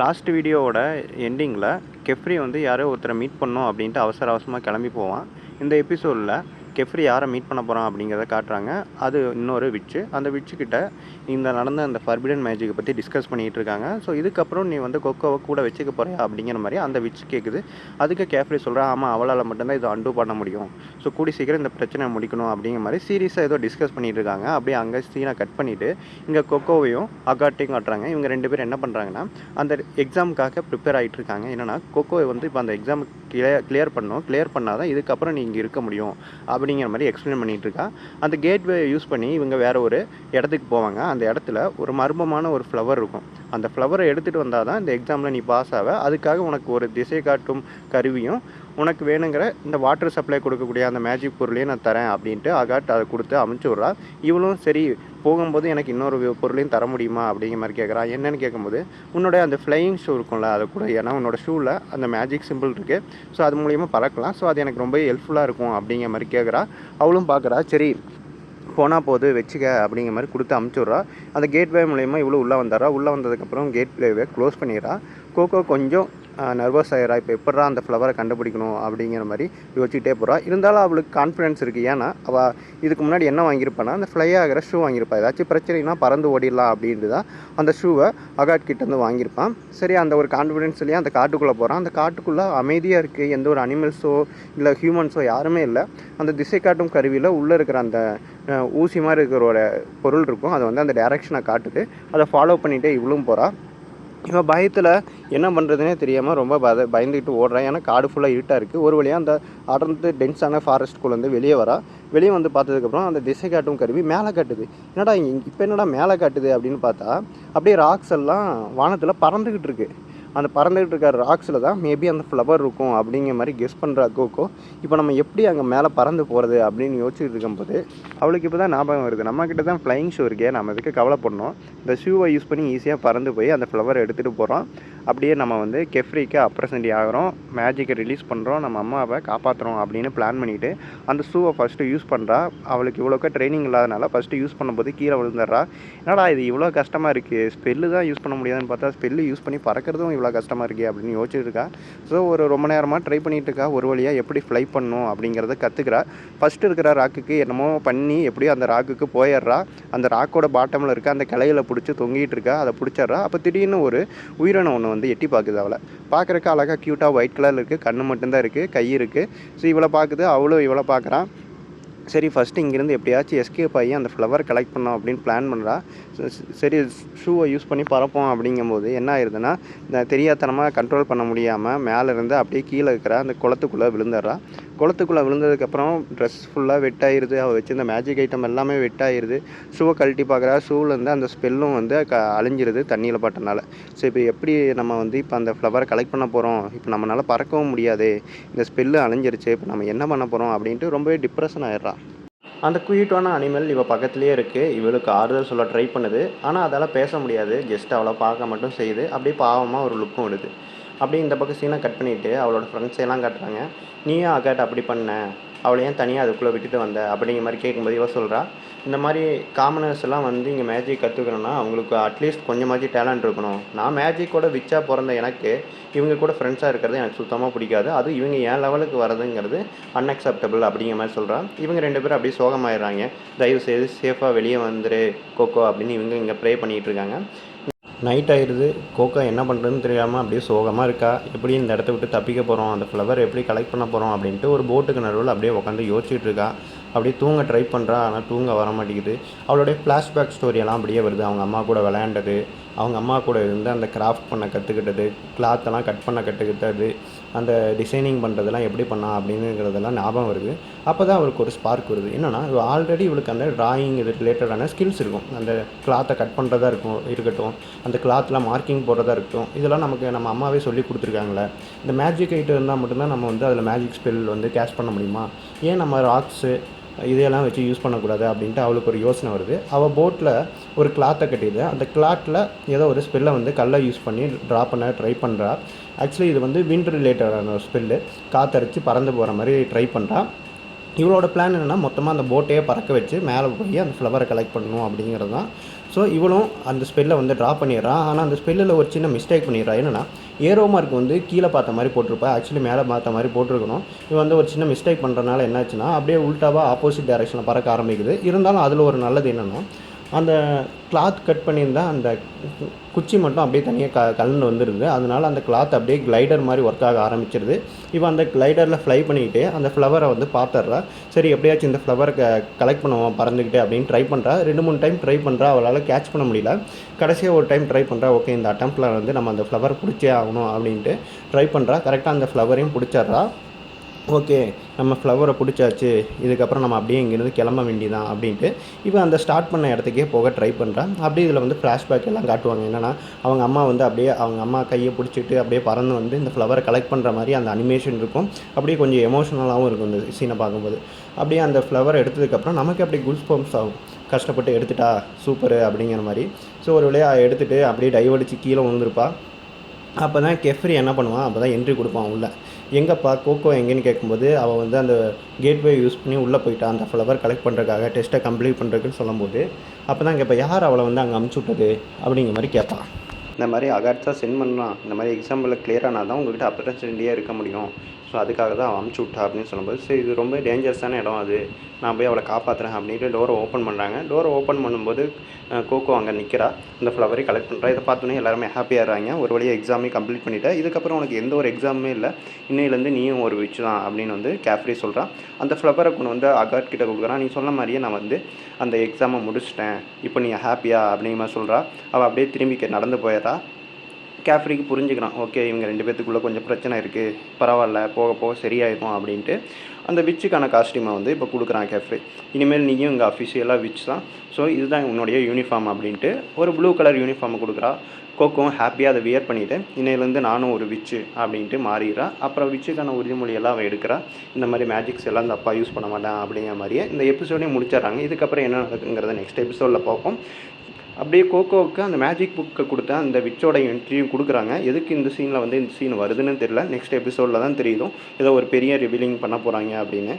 Last வீடியோவோட எண்டிங்கில் கெஃப்ரி வந்து யாரோ ஒருத்தரை மீட் பண்ணோம் அப்படின்ட்டு அவசரமாக கிளம்பி போவான். இந்த எபிசோடில் கெஃப்ரி யாரை மீட் பண்ண போகிறான் அப்படிங்கிறத காட்டுறாங்க. அது இன்னொரு விட்ச்சு. அந்த விட்சுக்கிட்ட நடந்த அந்த ஃபர்பிடன் மேஜிக்கை பற்றி டிஸ்கஸ் பண்ணிகிட்டு இருக்காங்க. ஸோ இதுக்கப்புறம் நீ வந்து கொக்கோவை கூட வச்சுக்க போறியா அப்படிங்கிற மாதிரி அந்த விட்ச் கேட்குது. அதுக்கு கெஃப்ரி சொல்கிறான், ஆமாம் அவளால் மட்டும்தான் இதை அன்டூ பண்ண முடியும். ஸோ கூடி சீக்கிரம் இந்த பிரச்சனை முடிக்கணும் அப்படிங்கிற மாதிரி சீரியஸாக ஏதோ டிஸ்கஸ் பண்ணிகிட்டு இருக்காங்க. அப்படியே அங்கே சீனை கட் பண்ணிவிட்டு இங்கே கொக்கோவையும் அகாட்டையும் காட்டுறாங்க. இவங்க 2 பேரும் என்ன பண்ணுறாங்கன்னா அந்த எக்ஸாமுக்காக ப்ரிப்பேர் ஆகிட்டு இருக்காங்க. என்னென்னா கொக்கோவை வந்து இப்போ அந்த எக்ஸாம் கிளியர் பண்ணால் தான் இதுக்கப்புறம் நீ இங்கே இருக்க முடியும் அப்படிங்கிற மாதிரி எக்ஸ்பிளைன் பண்ணிகிட்டு இருக்கா. அந்த கேட்வே யூஸ் பண்ணி இவங்க வேறு ஒரு இடத்துக்கு போவாங்க. அந்த இடத்துல ஒரு மர்மமான ஒரு ஃப்ளவர் இருக்கும். அந்த ஃப்ளவரை எடுத்துகிட்டு வந்தால் தான் இந்த எக்ஸாமில் நீ பாஸ் ஆக. அதுக்காக உனக்கு ஒரு திசை காட்டும் கருவியும் உனக்கு வேணுங்கிற இந்த வாட்டர் சப்ளை கொடுக்கக்கூடிய அந்த மேஜிக் பொருளையும் நான் தரேன் அப்படின்ட்டு அகாட் அதை கொடுத்து அமுச்சு விட்றா. இவளும் சரி போகும்போது எனக்கு இன்னொரு பொருளையும் தர முடியுமா அப்படிங்கிற மாதிரி கேட்குறான். என்னென்னு கேட்கும்போது உன்னோட அந்த ஃப்ளையிங் ஷூ இருக்கும்ல அதை கூட, ஏன்னா உன்னோட ஷூவில் அந்த மேஜிக் சிம்பிள் இருக்குது. ஸோ அது மூலிமா பறக்கலாம். ஸோ அது எனக்கு ரொம்ப ஹெல்ப்ஃபுல்லாக இருக்கும் அப்படிங்கிற மாதிரி கேட்குறா. அவளும் பார்க்குறா. சரி போனால் போது வச்சுக்க அப்படிங்கிற மாதிரி கொடுத்து அமுச்சுட்றா. அந்த கேட்வே மூலயமா இவ்வளோ உள்ளே வந்துடுறா. உள்ளே வந்ததுக்கப்புறம் கேட்வேவை க்ளோஸ் பண்ணிடுறா. கோகோ கொஞ்சம் நர்வஸ் ஆகிறா. இப்போ எப்பட்றா அந்த ஃப்ளவரை கண்டுபிடிக்கணும் அப்படிங்கிற மாதிரி யோசிச்சுட்டே போகிறா. இருந்தாலும் அவளுக்கு கான்ஃபிடென்ஸ் இருக்குது. ஏன்னா அவள் இதுக்கு முன்னாடி என்ன வாங்கியிருப்பானா அந்த ஃப்ளை ஆகிற ஷூ வாங்கியிருப்பா. ஏதாச்சும் பிரச்சனைனா பறந்து ஓடிடலாம் அப்படின்ட்டு தான் அந்த ஷூவை அகாட் கிட்டேருந்து வாங்கியிருப்பான். சரி அந்த ஒரு கான்ஃபிடென்ஸ்லேயே அந்த காட்டுக்குள்ளே போகிறான். அந்த காட்டுக்குள்ளே அமைதியாக இருக்குது. எந்த ஒரு அனிமல்ஸோ இல்லை ஹியூமன்ஸோ யாருமே இல்லை. அந்த திசை காட்டும் கருவியில் உள்ளே இருக்கிற அந்த ஊசி மாதிரி இருக்கிற ஒரு பொருள் இருக்கும். அதை வந்து அந்த டைரக்ஷனை காட்டுது. அதை ஃபாலோ பண்ணிகிட்டே இவ்வளவும் போகிறா. இவன் பயத்தில் என்ன பண்ணுறதுனே தெரியாமல் ரொம்ப பயந்துக்கிட்டு ஓடுறான். ஏன்னா காடு ஃபுல்லாக இருட்டாக இருக்குது. ஒரு வழியாக அந்த அடர்ந்து டென்ஸான ஃபாரஸ்ட்குள்ளேருந்து வெளியே வரா. வெளியே வந்து பார்த்ததுக்கப்புறம் அந்த திசை காட்டும் கருவி மேலே காட்டுது. இப்போ என்னடா மேலே காட்டுது அப்படின்னு பார்த்தா அப்படியே ராக்ஸ் எல்லாம் வானத்தில் பறந்துக்கிட்டு இருக்குது. அந்த பறந்துகிட்டு இருக்க ராக்ஸில் தான் மேபி அந்த ஃப்ளவர் இருக்கும் அப்படிங்கிற மாதிரி கெஸ் பண்ணுறா கோகோ. இப்போ நம்ம எப்படி அங்கே மேலே பறந்து போகிறது அப்படின்னு யோசிச்சுட்டு இருக்கும்போது அவளுக்கு இப்போ தான் ஞாபகம் வருது, நம்மக்கிட்ட தான் ஃப்ளையிங் ஷூ இருக்கே, நம்ம இதுக்கு கவலைப்படணும். இந்த ஷூவை யூஸ் பண்ணி ஈஸியாக பறந்து போய் அந்த ஃப்ளவரை எடுத்துகிட்டு போகிறோம். அப்படியே நம்ம வந்து கெஃப்ரிக்கு அப்ரசன்டி ஆகிறோம், மேஜிக்கை ரிலீஸ் பண்ணுறோம், நம்ம அம்மாவை காப்பாற்றுறோம் அப்படின்னு பிளான் பண்ணிவிட்டு அந்த ஷூவை ஃபஸ்ட்டு யூஸ் பண்ணுறா. அவளுக்கு இவ்வளோக்கா ட்ரைனிங் இல்லாதனால ஃபஸ்ட்டு யூஸ் பண்ணும்போது கீழே விழுந்துடுறா. என்னடா இது இவ்வளோ கஷ்டமாக இருக்குது, ஸ்பெல்லு தான் யூஸ் பண்ண முடியாதுன்னு பார்த்தா ஸ்பெல்லு யூஸ் பண்ணி பறக்கிறதும் இவ்வளோ கஷ்டமாக இருக்கே அப்படின்னு யோசிச்சுட்டு இருக்கா. ஸோ ஒரு ரொம்ப நேரமாக ட்ரை பண்ணிகிட்டு இருக்கா. ஒரு வழியாக எப்படி ஃப்ளை பண்ணணும் அப்படிங்கிறத கற்றுக்கிறா. ஃபஸ்ட்டு இருக்கிற ராக்குக்கு என்னமோ பண்ணி எப்படியோ அந்த ராக்குக்கு போயிடுறா. அந்த ராக்கோட பாட்டமில் இருக்க அந்த கிளையில் பிடிச்சி தொங்கிட்டு இருக்கா. அதை பிடிச்சிட்றா. அப்போ திடீர்னு ஒரு உயிரினம் ஒன்று வந்து எட்டி பார்க்குது. அவளை பார்க்குறக்கு அழகாக க்யூட்டாக ஒயிட் கலரில் இருக்குது. கண்ணு மட்டும்தான் இருக்குது, கை இருக்குது. ஸோ இவளை பார்க்குது, அவளும் இவளை பார்க்குறான். சரி ஃபஸ்ட்டு இங்கேருந்து எப்படியாச்சும் எஸ்கேப் ஆகி அந்த ஃப்ளவர் கலெக்ட் பண்ணோம் அப்படின்னு பிளான் பண்ணுறா. சரி ஷூவை யூஸ் பண்ணி பறப்போம் அப்படிங்கும்போது என்ன ஆயிடுதுன்னா தெரியாதனமாக கண்ட்ரோல் பண்ண முடியாமல் மேலேருந்து அப்படியே கீழே இருக்கிற அந்த குளத்துக்குள்ளே விழுந்துடுறா. குளத்துக்குள்ளே விழுந்ததுக்கப்புறம் ட்ரெஸ் ஃபுல்லாக வெட்டாயிருது. அவள் வச்சிருந்த மேஜிக் ஐட்டம் எல்லாமே வெட்டாயிருது. ஷூவை கழட்டி பார்க்குறா. ஷூவிலேருந்து அந்த ஸ்பெல்லும் வந்து அழிஞ்சிருது தண்ணியில் பட்டனால. ஸோ இப்போ எப்படி நம்ம வந்து இப்போ அந்த ஃப்ளவரை கலெக்ட் பண்ண போகிறோம், இப்போ நம்மளால் பறக்கவும் முடியாது, இந்த ஸ்பெல்லு அழிஞ்சிருச்சு, இப்போ நம்ம என்ன பண்ண போகிறோம் அப்படின்ட்டு ரொம்பவே டிப்ரெஷன் ஆயிடுறா. அந்த குயிட்டான அனிமல் இவள் பக்கத்துலேயே இருக்குது. இவளுக்கு ஆறுதல் சொல்ல ட்ரை பண்ணுது. ஆனால் அதால் பேச முடியாது. ஜஸ்ட் அவளை பார்க்க மட்டும் செய்யுது. அப்படியே பாவமாக ஒரு லுக்கும் விடுது. அப்படியே இந்த பக்கம் சீனை கட் பண்ணிவிட்டு அவளோட ஃப்ரெண்ட்ஸ் எல்லாம் காட்டுறாங்க. நீயும் அகாட் அப்படி பண்ண, அவளை ஏன் தனியாக அதுக்குள்ளே விட்டுட்டு வந்த அப்படிங்கிற மாதிரி கேட்கும்போது இவள் சொல்கிறா, இந்த மாதிரி காமனர்ஸ் எல்லாம் வந்து இங்கே மேஜிக் கற்றுக்கணுன்னா அவங்களுக்கு அட்லீஸ்ட் கொஞ்சமாச்சும் டேலண்ட் இருக்கணும். நான் மேஜிக்கோட விச்சா பிறந்த எனக்கு இவங்க கூட ஃப்ரெண்ட்ஸாக இருக்கிறது எனக்கு சுத்தமாக பிடிக்காது. அதுவும் இவங்க என் லெவலுக்கு வரதுங்கிறது அன்அக்செப்டபிள் அப்படிங்கிற மாதிரி சொல்கிறான். இவங்க 2 பேரும் அப்படியே சோகமாயிடுறாங்க. தயவு செய்து சேஃபாக வெளியே வந்துரு கோகோ அப்படின்னு இவங்க இங்கே ப்ரே பண்ணிகிட்டு இருக்காங்க. நைட் ஆயிடுது. கோகோ என்ன பண்ணுறதுன்னு தெரியாமல் அப்படியே சோகமாக இருக்கா. எப்படி இந்த இடத்த விட்டு தப்பிக்க போகிறோம், அந்த ஃப்ளவர் எப்படி கலெக்ட் பண்ண போகிறோம் அப்படின்ட்டு ஒரு போட்டுக்கு நடுவில் அப்படியே உட்காந்து யோசிச்சுட்டு இருக்கா. அப்படியே தூங்க ட்ரை பண்ணுறா. ஆனால் தூங்க வர மாட்டேங்குது. அவளுடைய ஃப்ளாஷ்பேக் ஸ்டோரியெல்லாம் அப்படியே வருது. அவங்க அம்மா கூட விளையாண்டது, அவங்க அம்மா கூட இருந்து அந்த கிராஃப்ட் பண்ண கற்றுக்கிட்டது, கிளாத்தெல்லாம் கட் பண்ண கற்றுக்கிட்டது, அந்த டிசைனிங் பண்ணுறதெல்லாம் எப்படி பண்ணா அப்படிங்கிறதெல்லாம் ஞாபகம் வருது. அப்போ தான் அவருக்கு ஒரு ஸ்பார்க் வருது. என்னென்னா ஆல்ரெடி இவளுக்கு அந்த ட்ராயிங் இது ரிலேட்டடான ஸ்கில்ஸ் இருக்கும். அந்த கிளாத்தை கட் பண்ணுறதா இருக்கட்டும், அந்த கிளாத்தில் மார்க்கிங் போடுறதா இருக்கட்டும், இதெல்லாம் நமக்கு நம்ம அம்மாவே சொல்லி கொடுத்துருக்காங்களே. இந்த மேஜிக் ஐட்டம் இருந்தால் மட்டும்தான் நம்ம வந்து அதில் மேஜிக் ஸ்பெல் வந்து கேஷ் பண்ண முடியுமா, ஏன் நம்ம ராக்ஸு இதையெல்லாம் வச்சு யூஸ் பண்ணக்கூடாது அப்படின்ட்டு அவளுக்கு ஒரு யோசனை வருது. அவள் போட்டில் ஒரு கிளாத்தை கட்டிடுது. அந்த கிளாத்தில் ஏதோ ஒரு ஸ்பெல்லை வந்து கல்லை யூஸ் பண்ணி ட்ரா பண்ண ட்ரை பண்ணுறா. ஆக்சுவலி இது வந்து விண்ட் ரிலேட்டடான ஒரு ஸ்பெல்லு. காற்றடிச்சு பறந்து போகிற மாதிரி ட்ரை பண்ணுறா. இவளோட பிளான் என்னென்னா மொத்தமாக அந்த போட்டையே பறக்க வச்சு மேலே போய் அந்த ஃப்ளவரை கலெக்ட் பண்ணணும் அப்படிங்கிறது தான். ஸோ இவளும் அந்த ஸ்பெல்லை வந்து ட்ரா பண்ணிடுறான். ஆனால் அந்த ஸ்பெல்லில் ஒரு சின்ன மிஸ்டேக் பண்ணிடுறா. என்னென்னா ஏரோ மார்க் வந்து கீழே பார்த்த மாதிரி போட்டிருப்பா, ஆக்சுவலி மேலே பார்த்த மாதிரி போட்டிருக்கணும். இவன் வந்து ஒரு சின்ன மிஸ்டேக் பண்ணுறதுனால என்னாச்சுன்னா அப்படியே உல்ட்டாவாக ஆப்போசிட் டைரெக்ஷனில் பறக்க ஆரம்பிக்குது. இருந்தாலும் அதில் ஒரு நல்லது என்னென்னா அந்த கிளாத் கட் பண்ணியிருந்தா அந்த குச்சி மட்டும் அப்படியே தனியாக கலந்து வந்துடுது. அதனால அந்த கிளாத் அப்படியே கிளைடர் மாதிரி ஒர்க் ஆக ஆரம்பிச்சிருது. இவன் அந்த கிளைடரில் ஃப்ளை பண்ணிக்கிட்டே அந்த ஃப்ளவரை வந்து பார்த்துட்றா. சரி எப்படியாச்சும் இந்த ஃப்ளவரை கலெக்ட் பண்ணுவோம் பறந்துக்கிட்டே அப்படின்னு ட்ரை பண்ணுறா. 2-3 டைம் ட்ரை பண்ணுறா, அவளால் கேட்ச் பண்ண முடியல. கடைசியாக ஒரு டைம் ட்ரை பண்ணுறா. ஓகே இந்த அட்டெம்ப்டில் வந்து நம்ம அந்த ஃப்ளவர் பிடிச்சே ஆகணும் அப்படின்ட்டு ட்ரை பண்ணுறா. கரெக்டாக அந்த ஃப்ளவரையும் பிடிச்சிட்றா. ஓகே நம்ம ஃப்ளவரை பிடிச்சாச்சு, இதுக்கப்புறம் நம்ம அப்படியே இங்கேருந்து கிளம்ப வேண்டியதான் அப்படின்ட்டு இவன் அந்த ஸ்டார்ட் பண்ண இடத்துக்கே போக ட்ரை பண்ணுறான். அப்படியே இதில் வந்து ஃப்ளாஷ்பேக் எல்லாம் காட்டுவாங்க. என்னென்னா அவங்க அம்மா வந்து அப்படியே அவங்க அம்மா கையை பிடிச்சிட்டு அப்படியே பறந்து வந்து இந்த ஃப்ளவரை கலெக்ட் பண்ணுற மாதிரி அந்த அனிமேஷன் இருக்கும். அப்படியே கொஞ்சம் எமோஷனலாகவும் இருக்கும் இந்த சீனை பார்க்கும்போது. அப்படியே அந்த ஃப்ளவரை எடுத்ததுக்கப்புறம் நமக்கு அப்படியே குல்ஸ் பம்ப்ஸ் ஆகும். கஷ்டப்பட்டு எடுத்துட்டா சூப்பரு அப்படிங்கிற மாதிரி. ஸோ ஒரு வழியாக எடுத்துகிட்டு அப்படியே டைவடிச்சு கீழே விழுந்திருப்பா. அப்போ தான் கெஃப்ரி என்ன பண்ணுவான், அப்போ தான் என்ட்ரி கொடுப்பான் உள்ளே. எங்கேப்பா கோகோ எங்கேன்னு கேட்கும்போது அவள் வந்து அந்த கேட்வே யூஸ் பண்ணி உள்ளே போயிட்டான் அந்த ஃப்ளவர் கலெக்ட் பண்ணுறதுக்காக, டெஸ்ட்டை கம்ப்ளீட் பண்ணுறதுக்குன்னு சொல்லும்போது அப்போ தான் கேட்பா யார் அவளை வந்து அங்கே அமுச்சு விட்டது அப்படிங்கிற மாதிரி கேட்பான். இந்த மாதிரி அகாட்ஸா சென்ட் பண்ணலாம், இந்த மாதிரி எக்ஸாம்பிளில் கிளியரானா தான் உங்கள்கிட்ட அப்ரன்சிட்டியாக இருக்க முடியும், ஸோ அதுக்காக தான் அவன் அமுச்சு விட்டா அப்படின்னு சொல்லும்போது சரி இது ரொம்ப டேஞ்சரஸான இடம், அது நான் போய் அவளை காப்பாற்றுறேன் அப்படின்ட்டு டோரை ஓப்பன் பண்ணுறாங்க. டோரை ஓப்பன் பண்ணும்போது கோகோ அங்கே நிற்கிறா, இந்த ஃப்ளவரை கலெக்ட் பண்ணுறா. இதை பார்த்தோன்னே எல்லாருமே ஹாப்பியாகிறாங்க. ஒரு வழியாக எக்ஸாமே கம்ப்ளீட் பண்ணிவிட்டேன், இதுக்கப்புறம் உனக்கு எந்த ஒரு எக்ஸாமே இல்லை, இன்னையிலேருந்து நீயும் ஒரு விச் தான் அப்படின்னு வந்து கேஃப்ரி சொல்கிறான். அந்த ஃப்ளவரை கொண்டு வந்து அகாட் கிட்ட கொடுக்குறான். நீ சொன்ன மாதிரியே நான் வந்து அந்த எக்ஸாமை முடிச்சிட்டேன், இப்போ நீங்கள் ஹாப்பியா அப்படிங்கிற மாதிரி சொல்கிறா. அவள் அப்படியே திரும்பி நடந்து போயிடுறா. கேஃப்ரிக்கு புரிஞ்சுக்கிறான், ஓகே இவங்க 2 பேத்துக்குள்ளே கொஞ்சம் பிரச்சனை இருக்குது, பரவாயில்ல போக போக சரியாயிருக்கும் அப்படின்ட்டு அந்த விச்சுக்கான காஸ்டியூமை வந்து இப்போ கொடுக்குறான் கேஃப்ரி. இனிமேல் நீயும் இங்கே அஃபிஷியலாக விச் தான், ஸோ இதுதான் உன்னுடைய யூனிஃபார்ம் அப்படின்ட்டு ஒரு ப்ளூ கலர் யூனிஃபார்மை கொடுக்குறா. கோக்கும் ஹாப்பியாக அதை வியர் பண்ணிவிட்டு இன்னையிலேருந்து நானும் ஒரு விச்சு அப்படின்ட்டு மாறிடுறா. அப்புறம் விச்சுக்கான உறுதிமொழியெல்லாம் அவள் எடுக்கிறா. இந்த மாதிரி மேஜிக்ஸ் எல்லாம் இந்த அப்பா யூஸ் பண்ண மாட்டான் அப்படிங்கிற மாதிரியே இந்த எபிசோடையும் முடிச்சிடறாங்க. இதுக்கப்புறம் என்ன நடக்குங்கிறத நெக்ஸ்ட் எபிசோடில் பார்ப்போம். அப்படியே கோகோவுக்கு அந்த மேஜிக் புக்கை கொடுத்த அந்த விச்சோட என்ட்ரியும் கொடுக்குறாங்க. எதுக்கு இந்த சீனில் வந்து இந்த சீன் வருதுன்னு தெரியல, நெக்ஸ்ட் எபிசோடில் தான் தெரியுதும் ஏதோ ஒரு பெரிய ரிவீலிங் பண்ண போகிறாங்க அப்படின்னு.